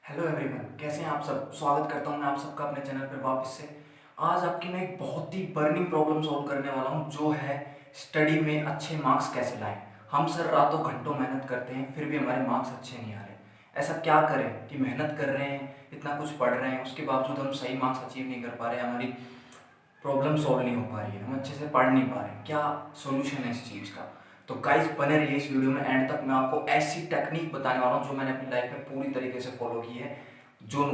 Hello everyone, कैसे हैं आप सब। स्वागत करता हूं मैं आप सबका अपने चैनल पर वापस से। आज आपकी मैं एक बहुत ही बर्निंग प्रॉब्लम सॉल्व करने वाला हूं, जो है स्टडी में अच्छे मार्क्स कैसे लाएं। हम सर रातों घंटों मेहनत करते हैं, फिर भी हमारे मार्क्स अच्छे नहीं आ रहे। ऐसा क्या करें कि मेहनत कर रहे हैं, इतना कुछ पढ़ रहे हैं, उसके बावजूद हम सही मार्क्स अचीव नहीं कर पा रहे हैं, हमारी प्रॉब्लम सॉल्व नहीं हो पा रही है, हम अच्छे से पढ़ नहीं पा रहे हैं। क्या सोल्यूशन है इस चीज़ का? तो गाइस बने रहिए इस वीडियो में एंड तक। मैं आपको ऐसी टेक्निक बताने वाला हूँ जो मैंने अपनी लाइफ में पूरी तरीके से फॉलो की है। जो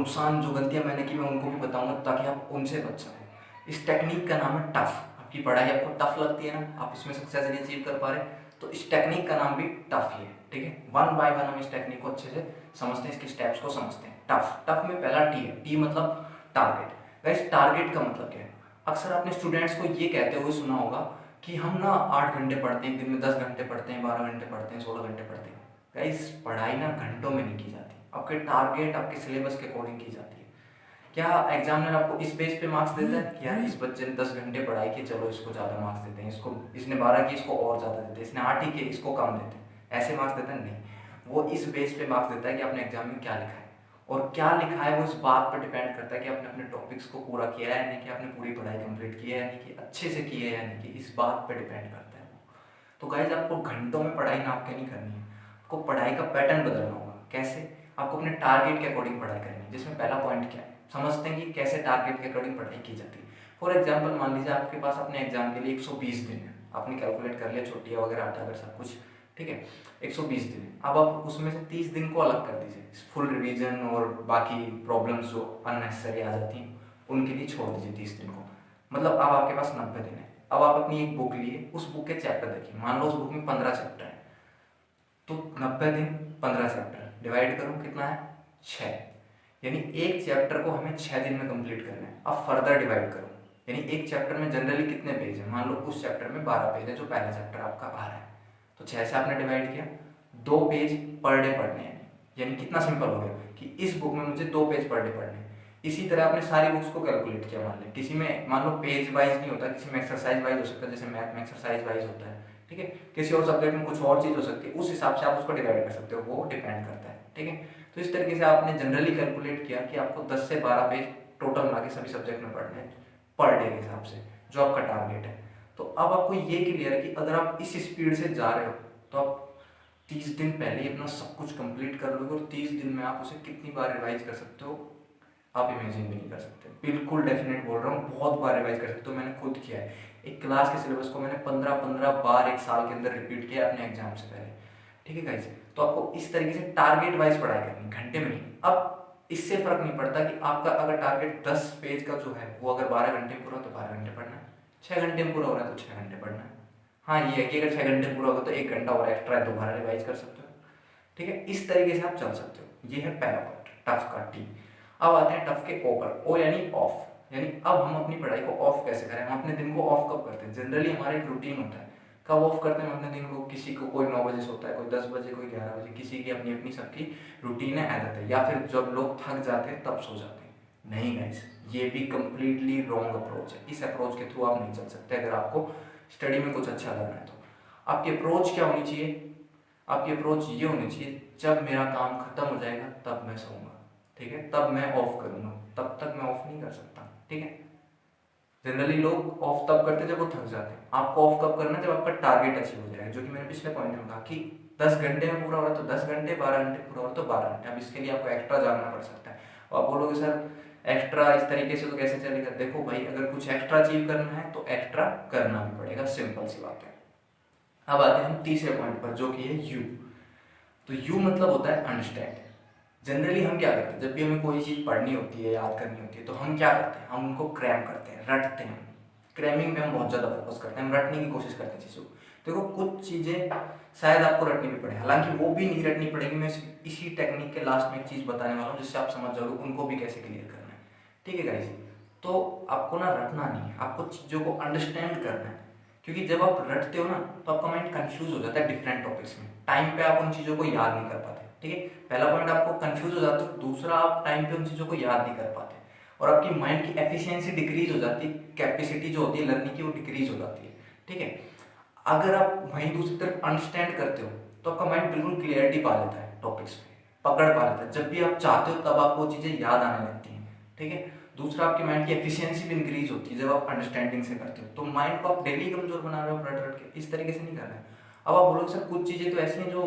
गलतियाँ मैंने की मैं उनको भी बताऊंगा ताकि आप उनसे बच सकें। इस टेक्निक का नाम है टफ। आपकी पढ़ाई आपको टफ लगती है ना, आप उसमें सक्सेस नहीं अचीव कर पा रहे, तो इस टेक्निक का नाम भी टफ ही है। ठीक है, वन बाय वन हम इस टेक्निक को अच्छे से समझते हैं, इसके स्टेप्स को समझते हैं। टफ टफ में पहला टी है। टी मतलब टारगेट। गाइस टारगेट का मतलब क्या है? अक्सर आपने स्टूडेंट्स को ये कहते हुए सुना होगा कि हम ना 8 घंटे पढ़ते हैं, दिन में 10 घंटे पढ़ते हैं, 12 घंटे पढ़ते हैं, 16 घंटे पढ़ते हैं। गाइस पढ़ाई ना घंटों में नहीं की जाती, आपके टारगेट आपके सिलेबस के अकॉर्डिंग की जाती है। क्या एग्जामिनर आपको इस बेस पे मार्क्स देता है कि यार इस बच्चे ने 10 घंटे पढ़ाई की, चलो इसको ज़्यादा मार्क्स देते हैं, इसको इसने 12 की इसको और ज़्यादा देते हैं, इसने 8 ही की इसको कम देते हैं, ऐसे मार्क्स देता है? नहीं, वो इस बेस पे मार्क्स देता है कि आपने एग्जाम में क्या लिखा है। और क्या लिखा है वो इस बात पर डिपेंड करता है कि आपने अपने टॉपिक्स को पूरा किया है या नहीं, कि आपने पूरी पढ़ाई कंप्लीट की है या नहीं, कि अच्छे से की है या नहीं, कि इस बात पर डिपेंड करता है वो। तो गाइज आपको घंटों में पढ़ाई नाप के नहीं करनी है, आपको पढ़ाई का पैटर्न बदलना होगा। कैसे? आपको अपने टारगेट के अकॉर्डिंग पढ़ाई करनी है, जिसमें पहला पॉइंट क्या है समझते हैं कि कैसे टारगेट के अकॉर्डिंग पढ़ाई की जाती है। फॉर एग्जाम्पल मान लीजिए आपके पास अपने एग्जाम के लिए 120 दिन है, आपने कैलकुलेट कर लिया छुट्टियाँ वगैरह हटाकर सब कुछ। ठीक है, 120 दिन है। अब आप उसमें से 30 दिन को अलग कर दीजिए, फुल रिवीजन और बाकी प्रॉब्लम्स जो अननेसेसरी आ जाती हैं उनके लिए छोड़ दीजिए 30 दिन को। मतलब अब आपके पास 90 दिन है। अब आप अपनी एक बुक लिए, उस बुक के चैप्टर देखिए। मान लो उस बुक में 15 चैप्टर है, तो 90 दिन 15 चैप्टर डिवाइड करूँ कितना है? 6। यानी एक चैप्टर को हमें 6 दिन में कंप्लीट करना है। अब फर्दर डिवाइड करो, यानी एक चैप्टर में जनरली कितने पेज है? मान लो उस चैप्टर में 12 पेज है, जो पहला चैप्टर आपका आ रहा है, तो 6 से आपने डिवाइड किया। 2 पेज पर डे पढ़ने हैं, यानी कितना सिंपल हो गया कि इस बुक में मुझे 2 पेज पर डे पढ़ने हैं। इसी तरह आपने सारी बुक्स को कैलकुलेट किया। मान लें किसी में मान लो पेज वाइज नहीं होता, किसी में एक्सरसाइज वाइज हो सकता है, जैसे मैथ में एक्सरसाइज वाइज होता है। ठीक है, किसी और सब्जेक्ट में कुछ और चीज़ हो सकती है, उस हिसाब से आप उसको डिवाइड कर सकते हो, वो डिपेंड करता है। ठीक है, तो इस तरीके से आपने जनरली कैलकुलेट किया कि आपको 10 से 12 पेज टोटल मिला के सभी सब्जेक्ट में पढ़ने हैं पर डे के हिसाब से, जो आपका टारगेट है। तो अब आपको ये क्लियर है कि अगर आप इस स्पीड से जा रहे हो तो आप 30 दिन पहले ही अपना सब कुछ कंप्लीट कर लोगे, और 30 दिन में आप उसे कितनी बार रिवाइज कर सकते हो आप इमेजिन भी नहीं कर सकते। बिल्कुल डेफिनेट बोल रहा हूँ, बहुत बार रिवाइज कर सकते हो। मैंने खुद किया है। एक क्लास के सिलेबस को मैंने 15-15 बार एक साल के अंदर रिपीट किया अपने एग्जाम से पहले। ठीक है गाइज, तो आपको इस तरीके से टारगेट वाइज पढ़ाई करनी, घंटे में नहीं। अब इससे फर्क नहीं पड़ता कि आपका अगर टारगेट 10 पेज का जो है वो अगर 12 घंटे में पूरा हो तो 12 घंटे पढ़ना है, 6 घंटे में पूरा हो रहा है तो 6 घंटे पढ़ना है। हाँ ये है कि अगर 6 घंटे पूरा होगा तो 1 घंटा और एक्स्ट्रा है, दोबारा रिवाइज कर सकते हो। ठीक है, इस तरीके से आप चल सकते हो। ये है पहला पॉइंट, टफ का टी। अब आते हैं टफ के ऊपर, ओ यानी ऑफ। यानी अब हम अपनी पढ़ाई को ऑफ कैसे करें, हम अपने दिन को ऑफ कब करते हैं? जनरली हमारा एक रूटीन होता है, कब ऑफ करते हैं हम अपने दिन को? किसी को कोई 9 बजे सोता है, कोई 10 बजे, कोई 11 बजे, किसी की अपनी अपनी सबकी रूटीन है, आदत है, या फिर जब लोग थक जाते हैं तब सो जाते हैं। नहीं गाइस, ये भी कंप्लीटली रॉन्ग अप्रोच है। इस अप्रोच के थ्रू आप नहीं चल सकते अगर आपको स्टडी में कुछ अच्छा करना है तो। आपकी अप्रोच क्या होनी चाहिए? आपकी अप्रोच ये होनी चाहिए, जब मेरा काम खत्म हो जाएगा तब मैं सोऊंगा। ठीक है, तब मैं ऑफ करूंगा, तब तक मैं ऑफ नहीं कर सकता। ठीक है, जनरली लोग ऑफ तब करते हैं जब वो थक जाते हैं। आपको ऑफ कब करना है? जब आपका टारगेट अचीव हो जाएगा, जो कि मैंने पिछले पॉइंट में कहा कि 10 घंटे में पूरा हो रहा है तो 10 घंटे, 12 घंटे पूरा हो रहा है तो 12 घंटे। अब इसके लिए आपको एक्स्ट्रा जानना पड़ सकता है। और आप बोलोगे सर एक्स्ट्रा इस तरीके से तो कैसे चलेगा? देखो भाई, अगर कुछ एक्स्ट्रा अचीव करना है तो एक्स्ट्रा करना भी पड़ेगा, सिंपल सी बात है। अब आते हैं हम तीसरे पॉइंट पर, जो कि है यू। तो यू मतलब होता है अंडरस्टैंड। जनरली हम क्या करते हैं, जब भी हमें कोई चीज़ पढ़नी होती है, याद करनी होती है, तो हम क्या करते हैं? हम उनको क्रैम करते हैं, रटते हैं। क्रैमिंग में हम बहुत ज़्यादा फोकस करते हैं, हम रटने की कोशिश करते हैं चीज़ों को। देखो कुछ चीज़ें शायद आपको रटनी भी पड़े, हालांकि वो भी नहीं रटनी पड़ेगी। मैं इसी टेक्निक के लास्ट में एक चीज़ बताने वाला हूँ जिससे आप समझ जाओगे उनको भी कैसे क्लियर करना है। ठीक है गाइस, तो आपको ना रटना नहीं है, आपको चीज़ों को अंडरस्टैंड करना है। क्योंकि जब आप रटते हो ना तो आपका माइंड कंफ्यूज हो जाता है डिफरेंट टॉपिक्स में, टाइम पे आप उन चीज़ों को याद नहीं कर पाते। ठीक है, पहला पॉइंट आपको कंफ्यूज हो जाता है, दूसरा आप टाइम पे उन चीज़ों को याद नहीं कर पाते, और आपकी माइंड की एफिशिएंसी डिक्रीज हो जाती है, कैपेसिटी जो होती है लर्निंग की वो डिक्रीज हो जाती है। ठीक है, अगर आप वहीं दूसरी तरफ अंडरस्टैंड करते हो तो आपका माइंड बिल्कुल क्लियरिटी पा लेता है टॉपिक्स पे। पकड़ पा लेता है। जब भी आप चाहते हो तब आपको चीज़ें याद आने लगती हैं, ठीक है। दूसरा, आपके माइंड की एफिशिएंसी भी इंक्रीज होती है जब आप अंडरस्टैंडिंग से करते हो। तो माइंड को आप डेली कमजोर बना रहे हो रट रट के, इस तरीके से नहीं कर रहे हैं। अब आप बोलोगे सर कुछ चीज़ें तो ऐसी हैं जो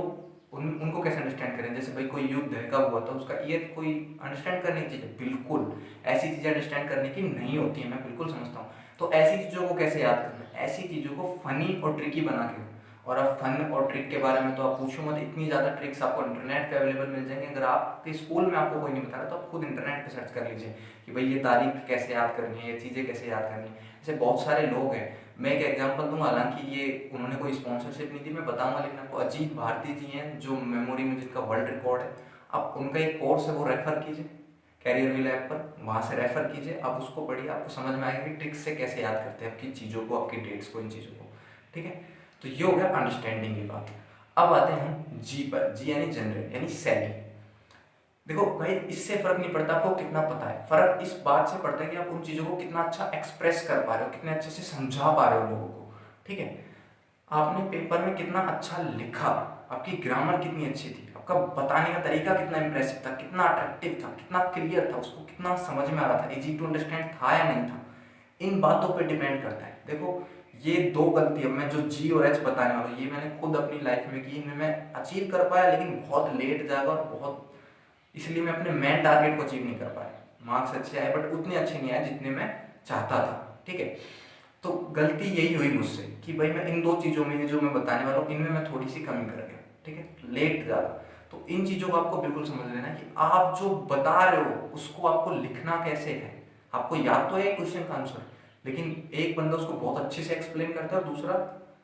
उनको कैसे अंडरस्टैंड करें, जैसे भाई कोई युद्ध है, कब हुआ था उसका ईयर कोई अंडरस्टैंड करने की चीज़ है, बिल्कुल ऐसी चीज़ें अंडरस्टैंड करने की नहीं होती है, मैं बिल्कुल समझता हूँ। तो ऐसी चीज़ों को कैसे याद करना है, ऐसी चीज़ों को फनी और ट्रिकी बना के। और अब फन और ट्रिक के बारे में तो आप पूछो मत, इतनी ज़्यादा ट्रिक्स आपको इंटरनेट पे अवेलेबल मिल जाएंगे। अगर आपके स्कूल में आपको कोई नहीं बता रहा तो आप खुद इंटरनेट पे सर्च कर लीजिए कि भाई ये तारीख कैसे याद करनी है, ये चीज़ें कैसे याद करनी है। ऐसे बहुत सारे लोग हैं, मैं एक एग्जांपल दूंगा, हालांकि ये उन्होंने कोई स्पॉन्सरशिप नहीं दी, मैं बताऊंगा, लेकिन आपको अजीत भारती जी हैं जो मेमोरी में जिनका वर्ल्ड रिकॉर्ड है, आप उनका एक कोर्स है वो रेफर कीजिए कैरियर व्हील ऐप पर, वहाँ से रेफर कीजिए, आप उसको पढ़िए, आपको समझ में आएगा कि ट्रिक्स से कैसे याद करते हैं आपकी चीज़ों को, आपकी डेट्स को, इन चीज़ों को, ठीक है। तो ये हो गया अंडरस्टैंडिंग की बात। अब आते हैं जी पर, जी यानी जनरल यानी सैली। देखो भाई, इससे फर्क नहीं पड़ता आपको कितना पता है, फर्क इस बात से पड़ता है कि आप उन चीज़ों को कितना अच्छा एक्सप्रेस कर पा रहे हो, कितने अच्छे से समझा पा रहे हो लोगों को, ठीक है। आपने पेपर में कितना अच्छा लिखा, आपकी ग्रामर कितनी अच्छी थी, आपका बताने का तरीका कितना इंप्रेसिव था, कितना अट्रैक्टिव था, कितना क्लियर था, उसको कितना समझ में आ रहा था, इजी टू अंडरस्टैंड था या नहीं था, इन बातों पे डिपेंड करता है। देखो ये दो गलती, अब मैं जो जी और एच बताने वाला हूँ ये मैंने खुद अपनी लाइफ में की, इनमें मैं अचीव कर पाया लेकिन बहुत लेट जाएगा और बहुत, इसलिए मैं अपने मेन टारगेट को अचीव नहीं कर पाया। मार्क्स अच्छे आए बट उतने अच्छे नहीं आए जितने मैं चाहता था, ठीक है। तो गलती यही हुई मुझसे कि भाई मैं इन दो चीज़ों में जो मैं बताने वाला हूँ इनमें मैं थोड़ी सी कमी कर गया, ठीक है, लेट ज़्यादा। तो इन चीज़ों को आपको बिल्कुल समझ लेना है कि आप जो बता रहे हो उसको आपको लिखना कैसे है। आपको याद तो है क्वेश्चन का आंसर, लेकिन एक बंदा उसको बहुत अच्छे से एक्सप्लेन करता है और दूसरा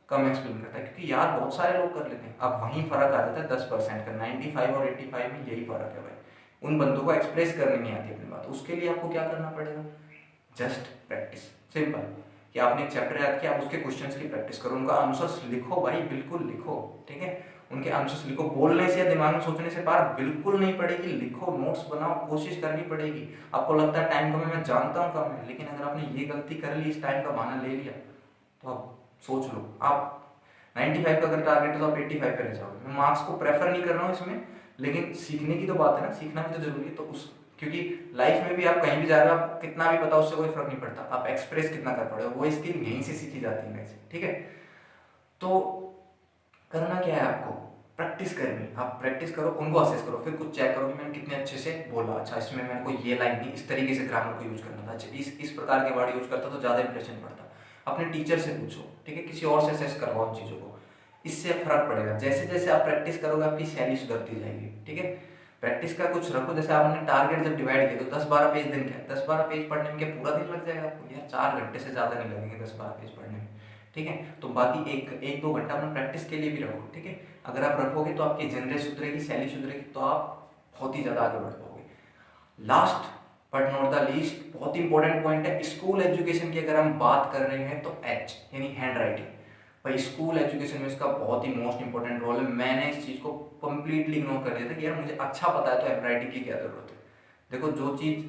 कम एक्सप्लेन करता है, क्योंकि याद बहुत सारे लोग कर लेते हैं। अब वहीं फ़र्क आ जाता है 10% का, 95 और 85 में यही फ़र्क है भाई। उन बंदों को एक्सप्रेस करनी नहीं आती अपनी बात, उसके लिए आपको क्या करना पड़ेगा, जस्ट प्रैक्टिस, सिंपल। कि आपने एक चैप्टर याद किया, आप उसके क्वेश्चंस की प्रैक्टिस करो, उनका आंसर्स लिखो भाई, बिल्कुल लिखो, ठीक है। उनके आंसर्स लिखो, बोलने से या दिमाग में सोचने से पार बिल्कुल नहीं पड़ेगी, लिखो, नोट्स बनाओ, कोशिश करनी पड़ेगी। आपको लगता है टाइम कम है, मैं जानता हूँ कम है, लेकिन अगर आपने ये गलती कर ली, इस टाइम का बहाना ले लिया, तो आप सोच लो, आप 95 का अगर टारगेट है तो आप 85 पे रह जाओगे। मैं मार्क्स को प्रेफर नहीं कर रहा हूँ इसमें, लेकिन सीखने की तो बात है ना, सीखना भी तो जरूरी है। तो उस, क्योंकि लाइफ में भी आप कहीं भी जा रहे हो, आप कितना भी बताओ उससे कोई फर्क नहीं पड़ता, आप एक्सप्रेस कितना कर पा रहे हो, वो स्किल यहीं से सीखी जाती है वैसे, ठीक है। तो करना क्या है आपको, प्रैक्टिस करनी, आप प्रैक्टिस करो, उनको असेस करो, फिर कुछ चेक करो कि मैंने कितने अच्छे से बोला, अच्छा इसमें मैंने कोई ये लाइन नहीं, इस तरीके से ग्रामर को यूज करना था, अच्छा इस प्रकार के वर्ड यूज करता तो ज़्यादा इंप्रेशन पड़ता। अपने टीचर से पूछो, ठीक है, किसी और से असेस करवाओ उन चीज़ों को, इससे फर्क पड़ेगा। जैसे जैसे आप प्रैक्टिस करोगे आपकी शैली सुधरती जाएगी, ठीक है। प्रैक्टिस का कुछ रखो, जैसे आपने टारगेट जब डिवाइड किया तो 10-12 पेज दिन का है, 10-12 पेज पढ़ने में क्या पूरा दिन लग जाएगा आपको, यार 4 घंटे से ज़्यादा नहीं लगेंगे 10-12 पेज पढ़ने में, ठीक है। तो बाकी एक दो घंटा अपना प्रैक्टिस के लिए भी रखो, ठीक है। अगर आप रखोगे तो आपकी जनरल सुधरेगी, शैली सुधरेगी, तो आप बहुत ही ज़्यादा आगे बढ़ पाओगे। Last but not the least, बहुत इंपॉर्टेंट पॉइंट है, स्कूल एजुकेशन की अगर हम बात कर रहे हैं तो एच यानी हैंड राइटिंग, भाई स्कूल एजुकेशन में इसका बहुत ही मोस्ट इंपॉर्टेंट रोल है। मैंने इस चीज़ को कंप्लीटली इग्नोर कर दिया था कि यार मुझे अच्छा पता है तो हैंड राइटिंग की क्या ज़रूरत है। देखो जो चीज़,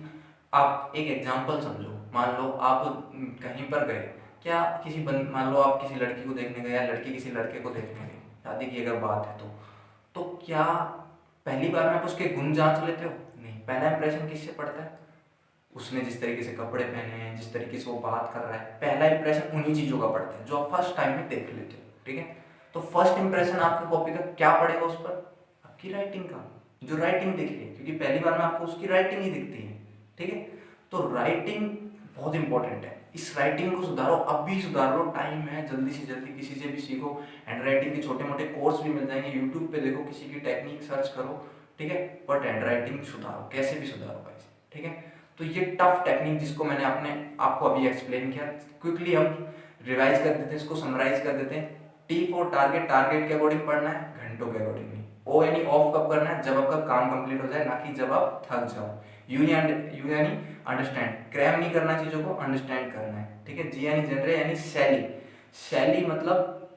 आप एक एग्जांपल समझो, मान लो आप कहीं पर गए, क्या किसी मान लो आप किसी लड़की को देखने गए या लड़की किसी लड़के को देखने गई, शादी की अगर बात है तो क्या पहली बार में आप उसके गुण जांच लेते हो, नहीं, पहला इंप्रेशन किससे पड़ता है, उसने जिस तरीके से कपड़े पहने हैं, जिस तरीके से वो बात कर रहा है, पहला इंप्रेशन उन्हीं चीज़ों का पड़ता है जो आप फर्स्ट टाइम में देख लेते हो, ठीक है। तो फर्स्ट इंप्रेशन आपकी कॉपी का क्या पड़ेगा उस पर, आपकी राइटिंग का, जो राइटिंग दिख रही है, क्योंकि पहली बार में आपको उसकी राइटिंग ही दिखती है, ठीक है। तो राइटिंग बहुत इंपॉर्टेंट है, इस राइटिंग को सुधारो, अब भी सुधार लो, टाइम है, जल्दी से जल्दी किसी से भी सीखो। हैंड राइटिंग के छोटे मोटे कोर्स भी मिल जाएंगे, यूट्यूब पे देखो, किसी की टेक्निक सर्च करो, ठीक है। बट हैंड राइटिंग सुधारो, कैसे भी सुधारो भाई, ठीक है। तो ये टफ टेक्निक जिसको मैंने आपको अभी एक्सप्लेन किया, क्विकली हम रिवाइज कर देते हैं, इसको समराइज कर देते हैं। टी फॉर टारगेट, टारगेट के अकॉर्डिंग पढ़ना है, घंटों के अकॉर्डिंग नहीं। ओ यानी ऑफ कब करना है, जब आपका काम कंप्लीट हो जाए, ना कि जब आप थक जाओ। यू यानी अंडरस्टैंड, क्रैम नहीं करना चीज़ों को, अंडरस्टैंड करना है, ठीक है। जी यानी जनरल यानी शैली, शैली मतलब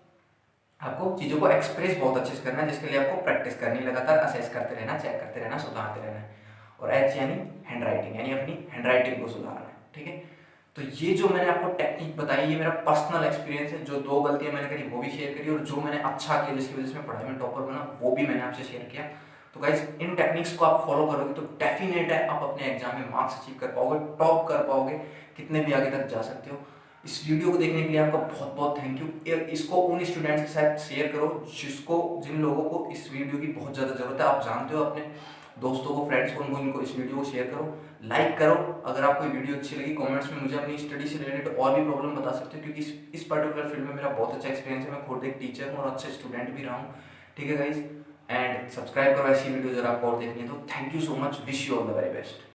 आपको चीज़ों को एक्सप्रेस बहुत अच्छे से करना है, जिसके लिए आपको प्रैक्टिस करनी, लगातार असेस करते रहना, चेक करते रहना, सुधारते रहना है। और एच यानी हैंड राइटिंग, यानी अपनी हैंड राइटिंग को सुधारना है, ठीक है। तो ये जो मैंने आपको टेक्निक बताई, ये मेरा पर्सनल एक्सपीरियंस है, जो 2 गलतियां मैंने करी वो भी शेयर करी, और जो मैंने अच्छा किया जिसकी वजह से मैं पढ़ाई में टॉपर बना वो भी मैंने आपसे शेयर किया। तो गाइज इन टेक्निक्स को आप फॉलो करोगे तो डेफिनेट है आप अपने एग्जाम में मार्क्स अचीव कर पाओगे, टॉप कर पाओगे, कितने भी आगे तक जा सकते हो। इस वीडियो को देखने के लिए आपका बहुत बहुत थैंक यू। इसको उन स्टूडेंट्स के साथ शेयर करो जिन लोगों को इस वीडियो की बहुत ज़्यादा ज़रूरत है। आप जानते हो अपने दोस्तों को, फ्रेंड्स को, उनको इनको इस वीडियो को शेयर करो, लाइक करो। अगर आपको ये वीडियो अच्छी लगी कमेंट्स में मुझे अपनी स्टडी से रिलेटेड और भी प्रॉब्लम बता सकते हो, क्योंकि इस पर्टिकुलर फील्ड में मेरा बहुत अच्छा एक्सपीरियंस है। मैं खुद एक टीचर हूँ और अच्छे स्टूडेंट भी रहा हूँ। ठीक है गाइज, एंड सब्सक्राइब करो ऐसी वीडियो अगर आपको और देखनी है तो। Thank you so much, wish you all the very best.